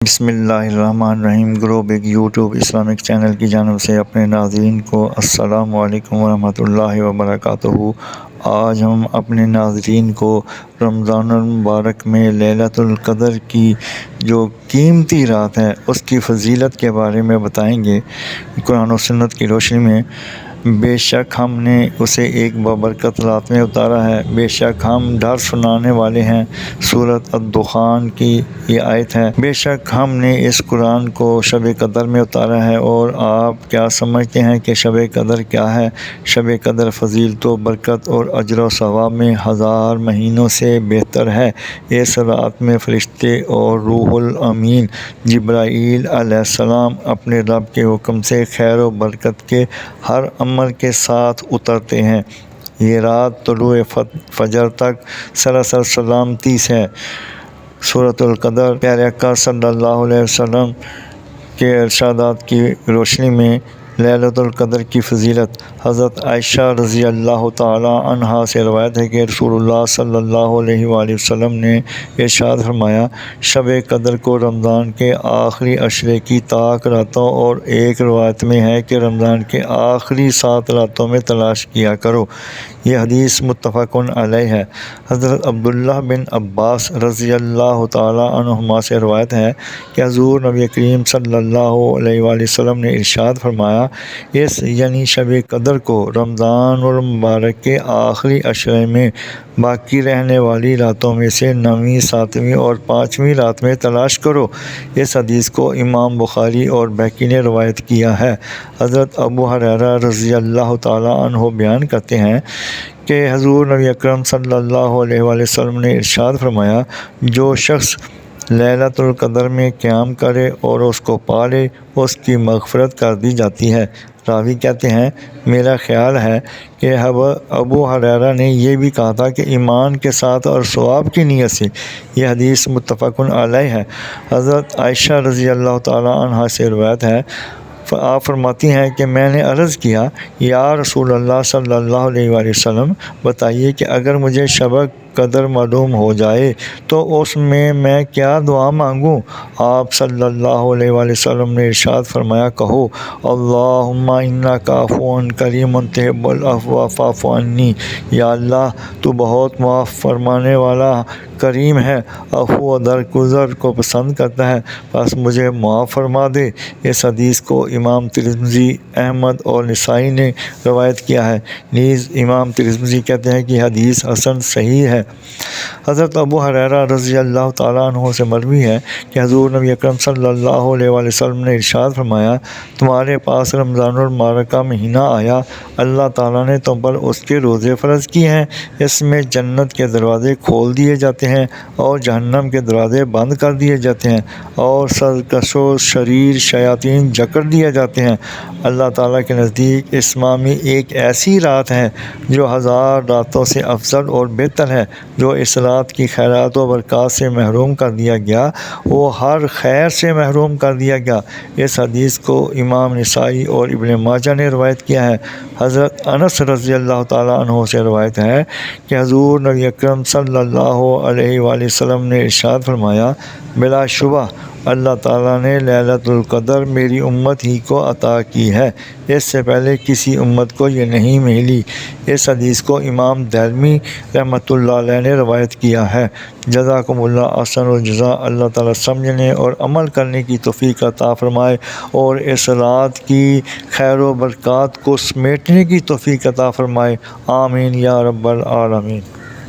بسم اللہ الرحمن الرحیم۔ گروب ایک یوٹیوب اسلامک چینل کی جانب سے اپنے ناظرین کو السلام علیکم ورحمۃ اللہ وبرکاتہ۔ آج ہم اپنے ناظرین کو رمضان المبارک میں لیلۃ القدر کی جو قیمتی رات ہے اس کی فضیلت کے بارے میں بتائیں گے قرآن و سنت کی روشنی میں۔ بے شک ہم نے اسے ایک بابرکت رات میں اتارا ہے، بے شک ہم ڈر سنانے والے ہیں۔ سورۃ الدخان کی یہ آیت ہے۔ بے شک ہم نے اس قرآن کو شب قدر میں اتارا ہے، اور آپ کیا سمجھتے ہیں کہ شب قدر کیا ہے؟ شب قدر فضیلت و برکت اور اجر و ثواب میں 1000 مہینوں سے بہتر ہے۔ اس رات میں فرشتے اور روح الامین جبرائیل علیہ السلام اپنے رب کے حکم سے خیر و برکت کے ہر عمل کے ساتھ اترتے ہیں۔ یہ رات طلوع فجر تک سراسر سلامتی ہے۔ سورۃ القدر پیارے آقا صلی اللہ علیہ وسلم کے ارشادات کی روشنی میں لیلۃ القدر کی فضیلت۔ حضرت عائشہ رضی اللہ تعالیٰ عنہا سے روایت ہے کہ رسول اللہ صلی اللہ علیہ وآلہ وسلم نے ارشاد فرمایا، شب قدر کو رمضان کے آخری عشرے کی طاق راتوں، اور ایک روایت میں ہے کہ رمضان کے آخری 7 راتوں میں تلاش کیا کرو۔ یہ حدیث متفق علیہ ہے۔ حضرت عبداللہ بن عباس رضی اللہ تعالیٰ عنہما سے روایت ہے کہ حضور نبی کریم صلی اللہ علیہ وآلہ وسلم نے ارشاد فرمایا، اس یعنی شب قدر کو رمضان المبارک کے آخری عشرے میں باقی رہنے والی راتوں میں سے 9ویں، 7ویں اور 5ویں رات میں تلاش کرو۔ اس حدیث کو امام بخاری اور بہقی نے روایت کیا ہے۔ حضرت ابو ہریرہ رضی اللہ تعالیٰ عنہ بیان کرتے ہیں کہ حضور نبی اکرم صلی اللہ علیہ وآلہ وسلم نے ارشاد فرمایا، جو شخص لیلۃ القدر میں قیام کرے اور اس کو پالے، اس کی مغفرت کر دی جاتی ہے۔ راوی کہتے ہیں، میرا خیال ہے کہ ابو ہریرہ نے یہ بھی کہا تھا کہ ایمان کے ساتھ اور ثواب کی نیت سے۔ یہ حدیث متفق علیہ ہے۔ حضرت عائشہ رضی اللہ تعالیٰ عنہا سے روایت ہے، آپ فرماتی ہیں کہ میں نے عرض کیا، یا رسول اللہ صلی اللہ علیہ وآلہ وسلم، بتائیے کہ اگر مجھے شب قدر معلوم ہو جائے تو اس میں کیا دعا مانگوں؟ آپ صلی اللہ علیہ وآلہ وسلم نے ارشاد فرمایا، کہو، اللہم انک عفو کریم تحب العفو فاعف عنی۔ یا اللہ، تو بہت معاف فرمانے والا کریم ہے، عفو و درگزر کو پسند کرتا ہے، بس مجھے معاف فرما دے۔ اس حدیث کو امام ترمذی، احمد اور نسائی نے روایت کیا ہے۔ نیز امام ترمذی کہتے ہیں کہ حدیث حسن صحیح ہے۔ حضرت ابو ہریرہ رضی اللہ تعالیٰ عنہ سے مروی ہے کہ حضور نبی اکرم صلی اللہ علیہ وآلہ وسلم نے ارشاد فرمایا، تمہارے پاس رمضان المبارک کا مہینہ آیا، اللہ تعالیٰ نے تم پر اس کے روزے فرض کیے ہیں۔ اس میں جنت کے دروازے کھول دیے جاتے ہیں اور جہنم کے دروازے بند کر دیے جاتے ہیں، اور سرکش و شریر شیاطین جکڑ دیے جاتے ہیں۔ اللہ تعالیٰ کے نزدیک اس ماہ میں ایک ایسی رات ہے جو 1000 راتوں سے افضل اور بہتر ہے۔ جو اس رات کی خیرات و برکات سے محروم کر دیا گیا، وہ ہر خیر سے محروم کر دیا گیا۔ اس حدیث کو امام نسائی اور ابن ماجہ نے روایت کیا ہے۔ حضرت انس رضی اللہ تعالیٰ عنہ سے روایت ہے کہ حضور نبی اکرم صلی اللہ علیہ وآلہ وسلم نے ارشاد فرمایا، بلا شبہ اللہ تعالیٰ نے لیلۃ القدر میری امت ہی کو عطا کی ہے، اس سے پہلے کسی امت کو یہ نہیں ملی۔ اس حدیث کو امام دارمی رحمۃ اللہ علیہ نے روایت کیا ہے۔ جزاکم اللہ احسن الجزاء۔ اللہ تعالیٰ سمجھنے اور عمل کرنے کی توفیق عطا فرمائے، اور اس رات کی خیر و برکات کو سمیٹنے کی توفیق عطا فرمائے، آمین یا رب العالمین۔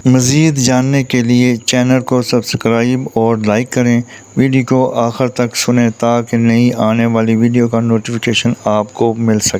مزید جاننے کے لیے چینل کو سبسکرائب اور لائک کریں، ویڈیو کو آخر تک سنیں تاکہ نئی آنے والی ویڈیو کا نوٹیفیکیشن آپ کو مل سکے۔